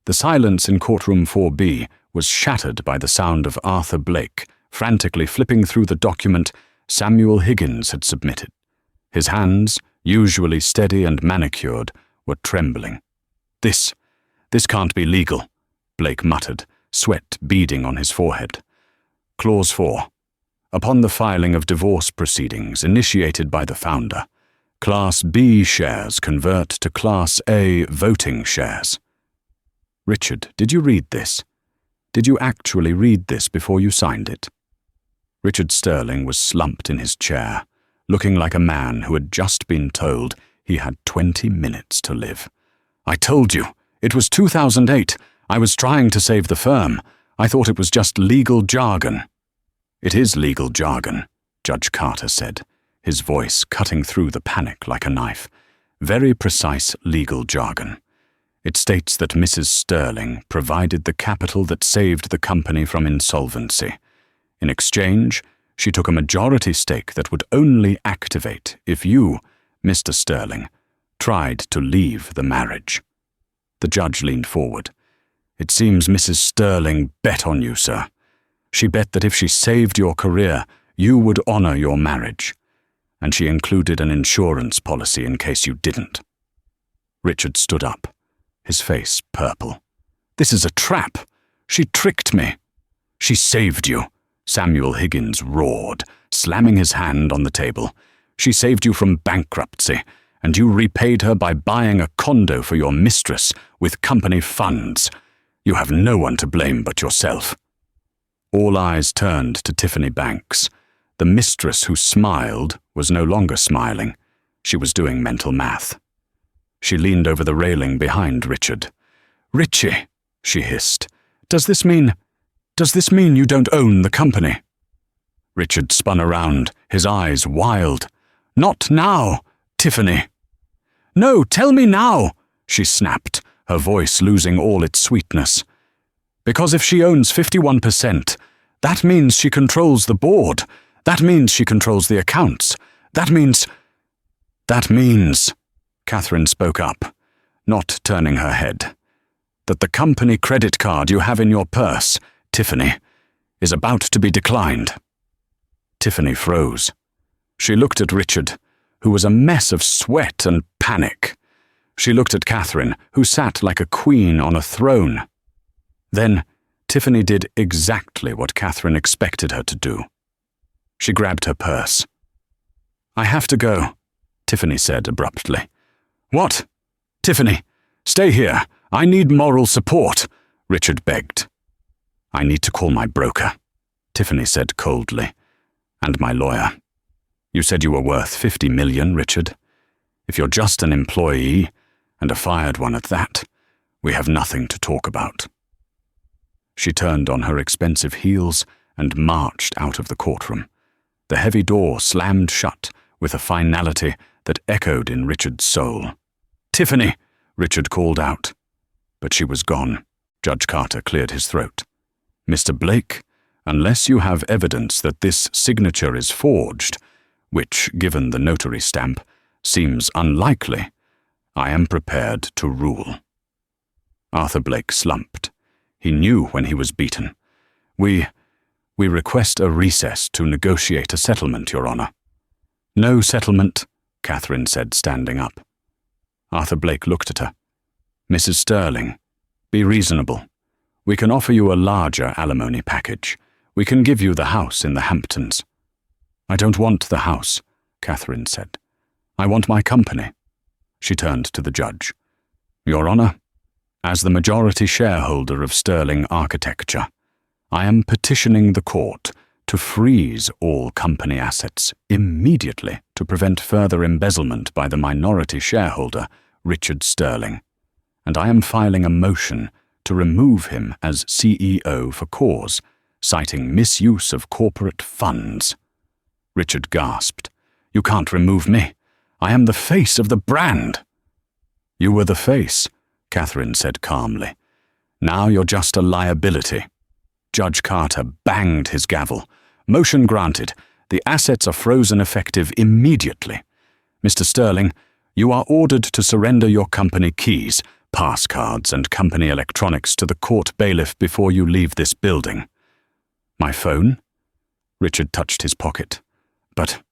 The silence in courtroom 4B was shattered by the sound of Arthur Blake frantically flipping through the document Samuel Higgins had submitted. His hands, usually steady and manicured, were trembling. This can't be legal," Blake muttered, sweat beading on his forehead. "Clause 4. Upon the filing of divorce proceedings initiated by the founder, Class B shares convert to Class A voting shares." Richard, did you read this? Did you actually read this before you signed it?" Richard Sterling was slumped in his chair, looking like a man who had just been told he had 20 minutes to live. "I told you. It was 2008. I was trying to save the firm. I thought it was just legal jargon." "It is legal jargon," Judge Carter said, his voice cutting through the panic like a knife. "Very precise legal jargon. It states that Mrs. Sterling provided the capital that saved the company from insolvency. In exchange, she took a majority stake that would only activate if you, Mr. Sterling, tried to leave the marriage." The judge leaned forward. "It seems Mrs. Sterling bet on you, sir. She bet that if she saved your career, you would honor your marriage. And she included an insurance policy in case you didn't." Richard stood up, his face purple. "This is a trap. She tricked me." "She saved you," Samuel Higgins roared, slamming his hand on the table. "She saved you from bankruptcy, and you repaid her by buying a condo for your mistress with company funds. You have no one to blame but yourself." All eyes turned to Tiffany Banks. The mistress who smiled was no longer smiling. She was doing mental math. She leaned over the railing behind Richard. "Richie," she hissed, Does this mean you don't own the company?" Richard spun around, his eyes wild. "Not now, Tiffany." "No, tell me now," she snapped, her voice losing all its sweetness. "Because if she owns 51%, that means she controls the board. That means she controls the accounts. That means, Catherine spoke up, not turning her head, "that the company credit card you have in your purse, Tiffany, is about to be declined." Tiffany froze. She looked at Richard, who was a mess of sweat and panic. She looked at Catherine, who sat like a queen on a throne. Then Tiffany did exactly what Catherine expected her to do. She grabbed her purse. "I have to go," Tiffany said abruptly. "What?" "Tiffany, stay here. I need moral support," Richard begged. "I need to call my broker," Tiffany said coldly, "and my lawyer. You said you were worth 50 million, Richard. If you're just an employee, and a fired one at that, we have nothing to talk about." She turned on her expensive heels and marched out of the courtroom. The heavy door slammed shut with a finality that echoed in Richard's soul. "Tiffany!" Richard called out. But she was gone. Judge Carter cleared his throat. "Mr. Blake, unless you have evidence that this signature is forged, which, given the notary stamp, seems unlikely, I am prepared to rule." Arthur Blake slumped. He knew when he was beaten. We request a recess to negotiate a settlement, Your Honor." "No settlement," Catherine said, standing up. Arthur Blake looked at her. "Mrs. Sterling, be reasonable. We can offer you a larger alimony package. We can give you the house in the Hamptons." "I don't want the house," Catherine said. "I want my company." She turned to the judge. "Your Honor, as the majority shareholder of Sterling Architecture, I am petitioning the court to freeze all company assets immediately to prevent further embezzlement by the minority shareholder, Richard Sterling, and I am filing a motion to remove him as CEO for cause, citing misuse of corporate funds." Richard gasped. "You can't remove me. I am the face of the brand." "You were the face," Catherine said calmly. "Now you're just a liability." Judge Carter banged his gavel. "Motion granted. The assets are frozen effective immediately. Mr. Sterling, you are ordered to surrender your company keys, pass cards, and company electronics to the court bailiff before you leave this building." "My phone?" Richard touched his pocket. "But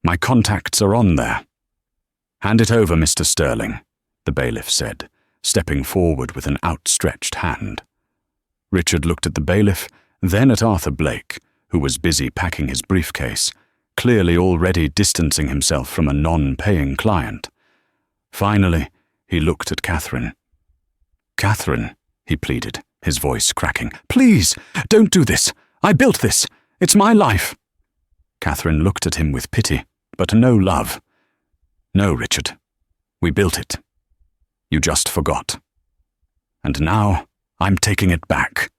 my contacts are on there." "Hand it over, Mr. Sterling," the bailiff said, stepping forward with an outstretched hand. Richard looked at the bailiff, then at Arthur Blake, who was busy packing his briefcase, clearly already distancing himself from a non-paying client. Finally, he looked at Catherine. "Catherine," he pleaded, his voice cracking. "Please, don't do this. I built this. It's my life." Catherine looked at him with pity, but no love. "No, Richard. We built it. You just forgot. And now I'm taking it back."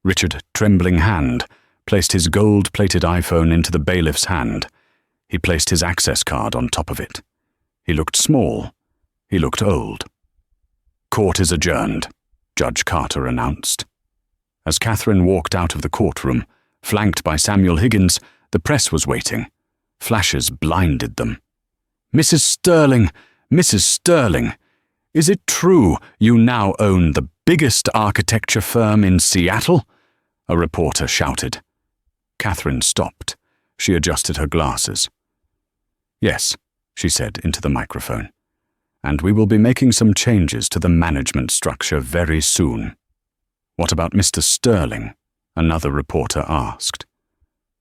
Richard, trembling hand, placed his gold-plated iPhone into the bailiff's hand. He placed his access card on top of it. He looked small. He looked old. "Court is adjourned," Judge Carter announced. As Catherine walked out of the courtroom, flanked by Samuel Higgins, the press was waiting. Flashes blinded them. "Mrs. Sterling! Mrs. Sterling! Is it true you now own the biggest architecture firm in Seattle?" a reporter shouted. Catherine stopped. She adjusted her glasses. "Yes," she said into the microphone. "And we will be making some changes to the management structure very soon." "What about Mr. Sterling?" another reporter asked.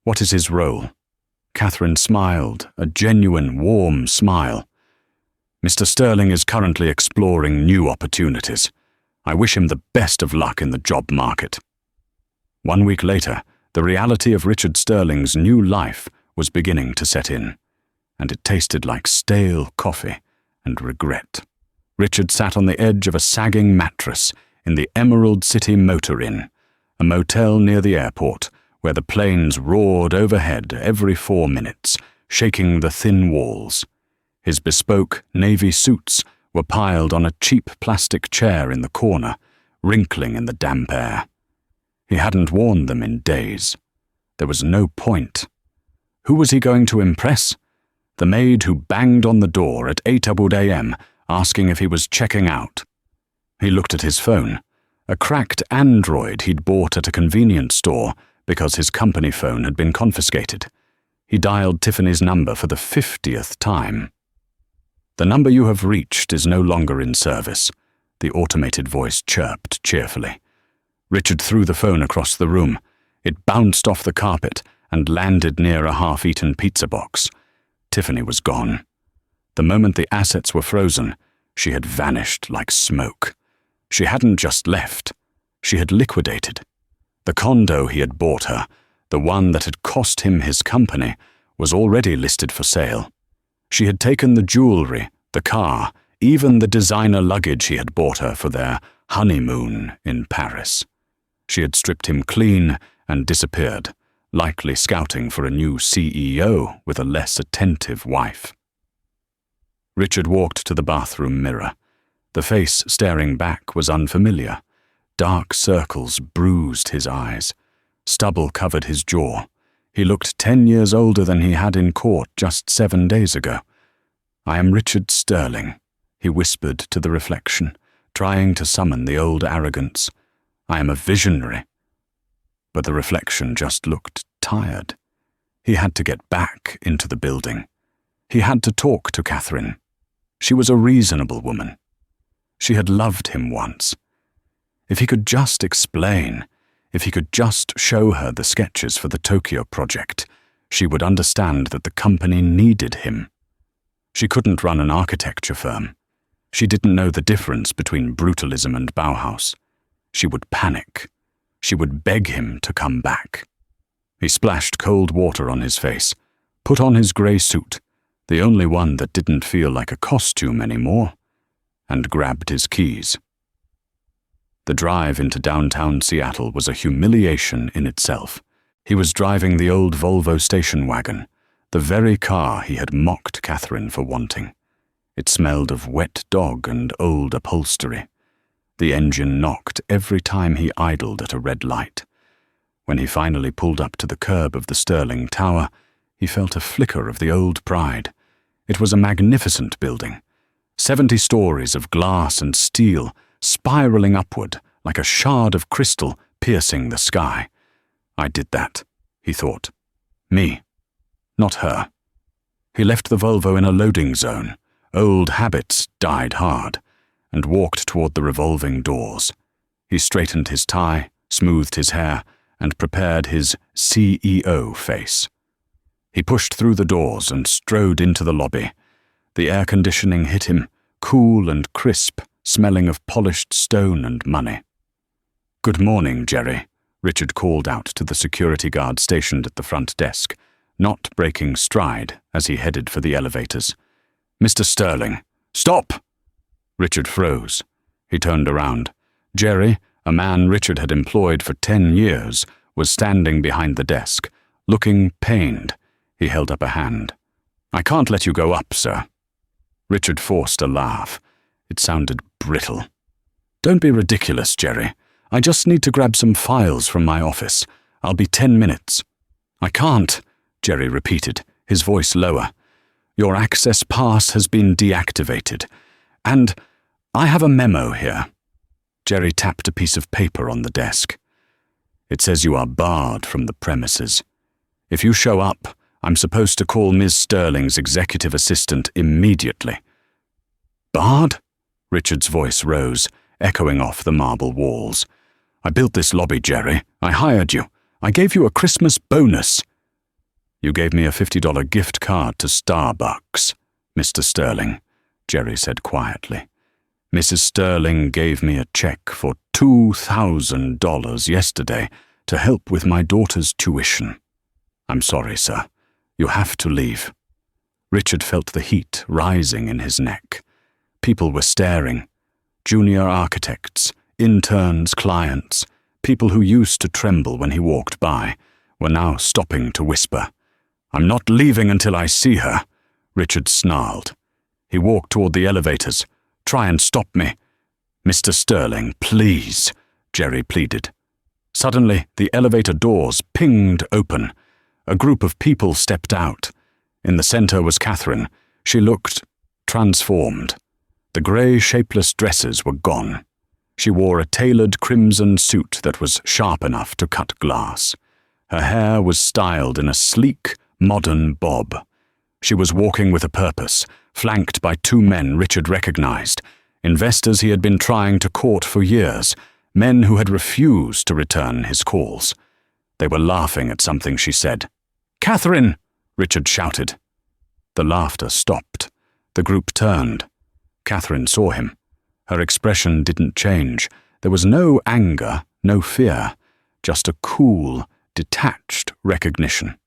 "What is his role?" Catherine smiled, a genuine, warm smile. "Mr. Sterling is currently exploring new opportunities. I wish him the best of luck in the job market." 1 week later, the reality of Richard Sterling's new life was beginning to set in, and it tasted like stale coffee and regret. Richard sat on the edge of a sagging mattress in the Emerald City Motor Inn, a motel near the airport where the planes roared overhead every 4 minutes, shaking the thin walls. His bespoke navy suits were piled on a cheap plastic chair in the corner, wrinkling in the damp air. He hadn't worn them in days. There was no point. Who was he going to impress? The maid who banged on the door at 8 a.m. asking if he was checking out. He looked at his phone, a cracked Android he'd bought at a convenience store because his company phone had been confiscated. He dialed Tiffany's number for the 50th time. "The number you have reached is no longer in service," the automated voice chirped cheerfully. Richard threw the phone across the room. It bounced off the carpet and landed near a half-eaten pizza box. Tiffany was gone. The moment the assets were frozen, she had vanished like smoke. She hadn't just left. She had liquidated. The condo he had bought her, the one that had cost him his company, was already listed for sale. She had taken the jewelry, the car, even the designer luggage he had bought her for their honeymoon in Paris. She had stripped him clean and disappeared, likely scouting for a new CEO with a less attentive wife. Richard walked to the bathroom mirror. The face staring back was unfamiliar. Dark circles bruised his eyes. Stubble covered his jaw. He looked 10 years older than he had in court just 7 days ago. "I am Richard Sterling," he whispered to the reflection, trying to summon the old arrogance. "I am a visionary." But the reflection just looked tired. He had to get back into the building. He had to talk to Catherine. She was a reasonable woman. She had loved him once. If he could just explain, if he could just show her the sketches for the Tokyo project, she would understand that the company needed him. She couldn't run an architecture firm. She didn't know the difference between brutalism and Bauhaus. She would panic. She would beg him to come back. He splashed cold water on his face, put on his grey suit, the only one that didn't feel like a costume anymore, and grabbed his keys. The drive into downtown Seattle was a humiliation in itself. He was driving the old Volvo station wagon, the very car he had mocked Catherine for wanting. It smelled of wet dog and old upholstery. The engine knocked every time he idled at a red light. When he finally pulled up to the curb of the Sterling Tower, he felt a flicker of the old pride. It was a magnificent building, 70 stories of glass and steel, spiraling upward like a shard of crystal piercing the sky. I did that, he thought. Me, not her. He left the Volvo in a loading zone. Old habits died hard, and walked toward the revolving doors. He straightened his tie, smoothed his hair, and prepared his CEO face. He pushed through the doors and strode into the lobby. The air conditioning hit him, cool and crisp, smelling of polished stone and money. "Good morning, Jerry," Richard called out to the security guard stationed at the front desk, not breaking stride as he headed for the elevators. "Mr. Sterling, stop!" Richard froze. He turned around. Jerry, a man Richard had employed for 10 years, was standing behind the desk, looking pained. He held up a hand. "I can't let you go up, sir." Richard forced a laugh. It sounded brittle. "Don't be ridiculous, Jerry. I just need to grab some files from my office. I'll be 10 minutes. "I can't," Jerry repeated, his voice lower. "Your access pass has been deactivated. And I have a memo here." Jerry tapped a piece of paper on the desk. "It says you are barred from the premises. If you show up, I'm supposed to call Ms. Sterling's executive assistant immediately." "Barred?" Richard's voice rose, echoing off the marble walls. "I built this lobby, Jerry. I hired you. I gave you a Christmas bonus." "You gave me a $50 gift card to Starbucks, Mr. Sterling," Jerry said quietly. "Mrs. Sterling gave me a check for $2,000 yesterday to help with my daughter's tuition. I'm sorry, sir. You have to leave." Richard felt the heat rising in his neck. People were staring. Junior architects, interns, clients, people who used to tremble when he walked by, were now stopping to whisper. "I'm not leaving until I see her," Richard snarled. He walked toward the elevators. "Try and stop me." "Mr. Sterling, please," Jerry pleaded. Suddenly, the elevator doors pinged open. A group of people stepped out. In the center was Catherine. She looked transformed. The grey, shapeless dresses were gone. She wore a tailored crimson suit that was sharp enough to cut glass. Her hair was styled in a sleek, modern bob. She was walking with a purpose, flanked by 2 men Richard recognized, investors he had been trying to court for years, men who had refused to return his calls. They were laughing at something she said. "Catherine!" Richard shouted. The laughter stopped. The group turned. Catherine saw him. Her expression didn't change. There was no anger, no fear, just a cool, detached recognition.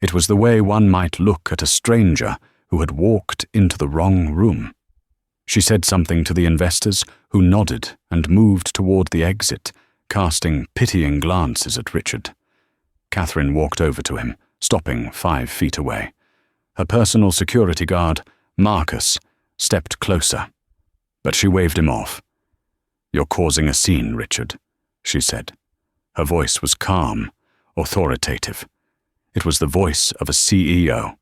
It was the way one might look at a stranger who had walked into the wrong room. She said something to the investors, who nodded and moved toward the exit, casting pitying glances at Richard. Catherine walked over to him, stopping 5 feet away. Her personal security guard, Marcus, stepped closer, but she waved him off. "You're causing a scene, Richard," she said. Her voice was calm, authoritative. It was the voice of a CEO.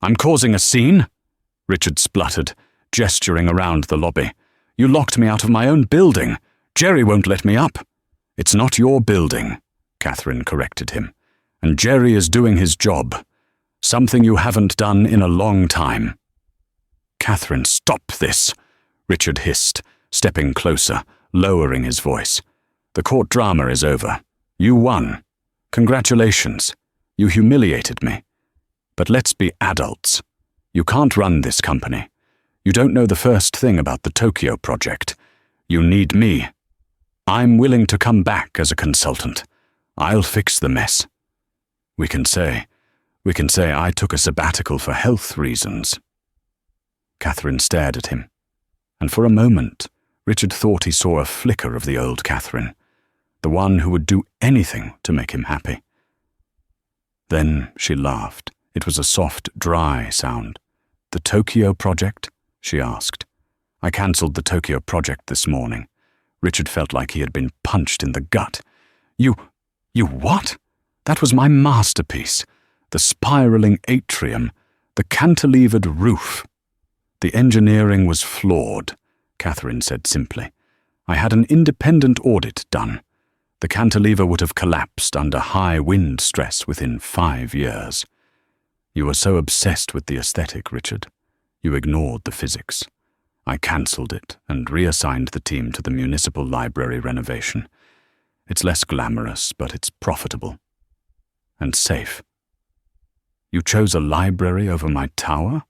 "I'm causing a scene?" Richard spluttered, gesturing around the lobby. "You locked me out of my own building. Jerry won't let me up." "It's not your building," Catherine corrected him. "And Jerry is doing his job. Something you haven't done in a long time." "Catherine, stop this," Richard hissed, stepping closer, lowering his voice. "The court drama is over. You won. Congratulations. You humiliated me. But let's be adults. You can't run this company. You don't know the first thing about the Tokyo project. You need me. I'm willing to come back as a consultant. I'll fix the mess. We can say I took a sabbatical for health reasons." Catherine stared at him, and for a moment, Richard thought he saw a flicker of the old Catherine, the one who would do anything to make him happy. Then she laughed. It was a soft, dry sound. "The Tokyo project?" she asked. "I cancelled the Tokyo project this morning." Richard felt like he had been punched in the gut. You what? That was my masterpiece. The spiraling atrium, the cantilevered roof. "The engineering was flawed," Catherine said simply. "I had an independent audit done. The cantilever would have collapsed under high wind stress within 5 years. You were so obsessed with the aesthetic, Richard. You ignored the physics. I cancelled it and reassigned the team to the municipal library renovation. It's less glamorous, but it's profitable. And safe." "You chose a library over my tower?"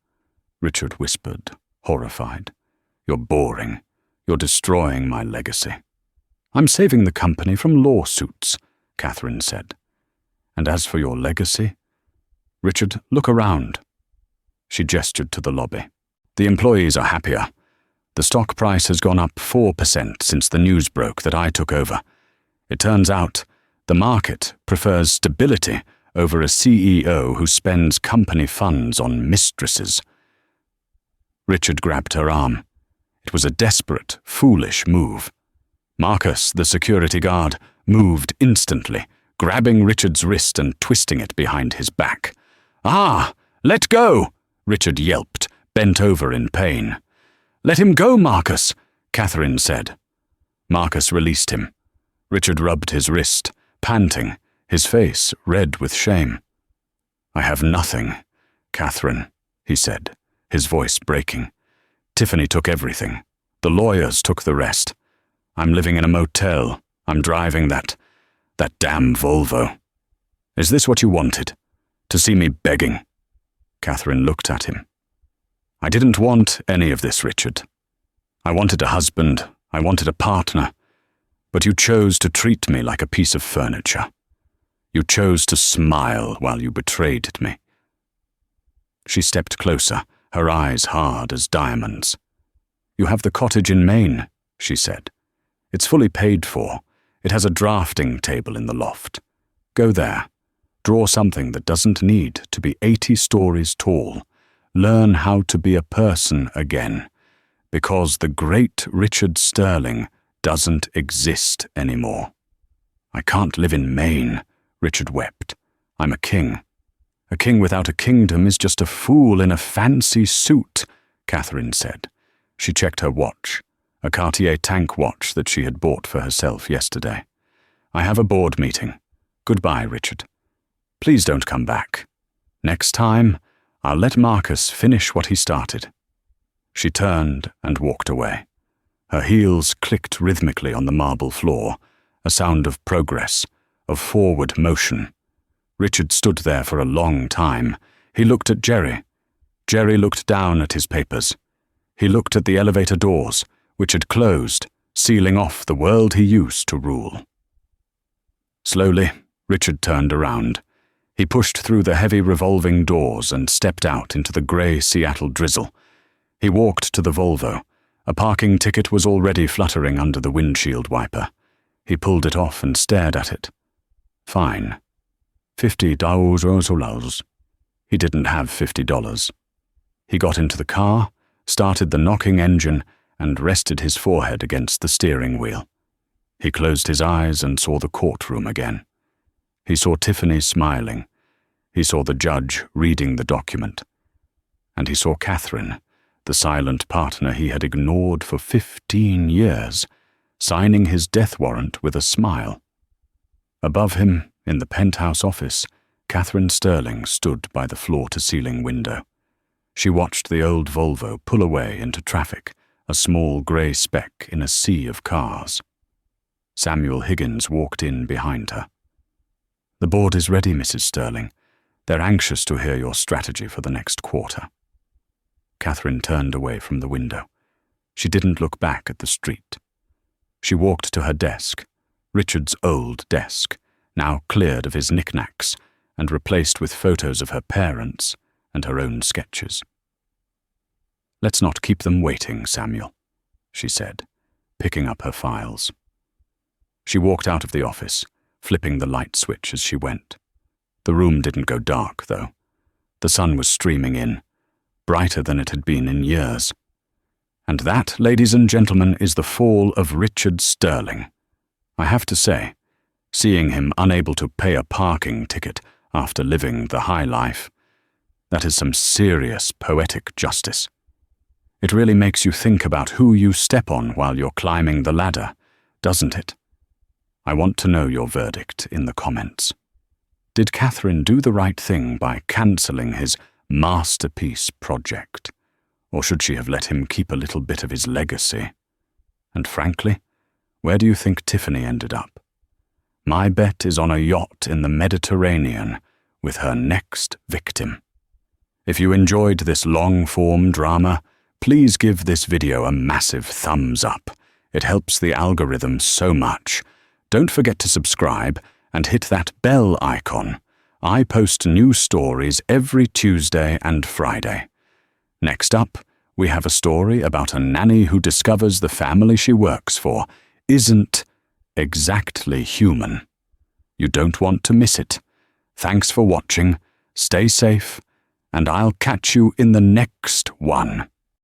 Richard whispered, horrified. "You're boring. You're destroying my legacy. I'm saving the company from lawsuits, Catherine said. And as for your legacy, Richard, look around. She gestured to the lobby. The employees are happier. The stock price has gone up 4% since the news broke that I took over. It turns out the market prefers stability over a CEO who spends company funds on mistresses. Richard grabbed her arm. It was a desperate, foolish move. Marcus, the security guard, moved instantly, grabbing Richard's wrist and twisting it behind his back. "Ah! Let go!" Richard yelped, bent over in pain. "Let him go, Marcus," Catherine said. Marcus released him. Richard rubbed his wrist, panting, his face red with shame. "I have nothing, Catherine," he said, his voice breaking. "Tiffany took everything. The lawyers took the rest. I'm living in a motel. I'm driving that damn Volvo. Is this what you wanted? To see me begging?" Catherine looked at him. "I didn't want any of this, Richard. I wanted a husband. I wanted a partner. But you chose to treat me like a piece of furniture. You chose to smile while you betrayed me." She stepped closer, her eyes hard as diamonds. "You have the cottage in Maine," she said. "It's fully paid for. It has a drafting table in the loft. Go there. Draw something that doesn't need to be 80 stories tall. Learn how to be a person again. Because the great Richard Sterling doesn't exist anymore." "I can't live in Maine," Richard wept. "I'm a king. A king without a kingdom is just a fool in a fancy suit," Catherine said. She checked her watch, a Cartier tank watch that she had bought for herself yesterday. "I have a board meeting. Goodbye, Richard. Please don't come back. Next time, I'll let Marcus finish what he started." She turned and walked away. Her heels clicked rhythmically on the marble floor, a sound of progress, of forward motion. Richard stood there for a long time. He looked at Jerry. Jerry looked down at his papers. He looked at the elevator doors, which had closed, sealing off the world he used to rule. Slowly, Richard turned around. He pushed through the heavy revolving doors and stepped out into the grey Seattle drizzle. He walked to the Volvo. A parking ticket was already fluttering under the windshield wiper. He pulled it off and stared at it. Fine. $50. He didn't have $50. He got into the car, started the knocking engine, and rested his forehead against the steering wheel. He closed his eyes and saw the courtroom again. He saw Tiffany smiling. He saw the judge reading the document. And he saw Catherine, the silent partner he had ignored for 15 years, signing his death warrant with a smile. Above him, in the penthouse office, Catherine Sterling stood by the floor-to-ceiling window. She watched the old Volvo pull away into traffic, a small grey speck in a sea of cars. Samuel Higgins walked in behind her. "The board is ready, Mrs. Sterling. They're anxious to hear your strategy for the next quarter." Catherine turned away from the window. She didn't look back at the street. She walked to her desk, Richard's old desk, now cleared of his knickknacks and replaced with photos of her parents and her own sketches. "Let's not keep them waiting, Samuel," she said, picking up her files. She walked out of the office, flipping the light switch as she went. The room didn't go dark, though. The sun was streaming in, brighter than it had been in years. And that, ladies and gentlemen, is the fall of Richard Sterling. I have to say, seeing him unable to pay a parking ticket after living the high life, that is some serious poetic justice. It really makes you think about who you step on while you're climbing the ladder, doesn't it? I want to know your verdict in the comments. Did Catherine do the right thing by cancelling his masterpiece project? Or should she have let him keep a little bit of his legacy? And frankly, where do you think Tiffany ended up? My bet is on a yacht in the Mediterranean with her next victim. If you enjoyed this long-form drama, please give this video a massive thumbs up. It helps the algorithm so much. Don't forget to subscribe and hit that bell icon. I post new stories every Tuesday and Friday. Next up, we have a story about a nanny who discovers the family she works for isn't exactly human. You don't want to miss it. Thanks for watching, stay safe, and I'll catch you in the next one.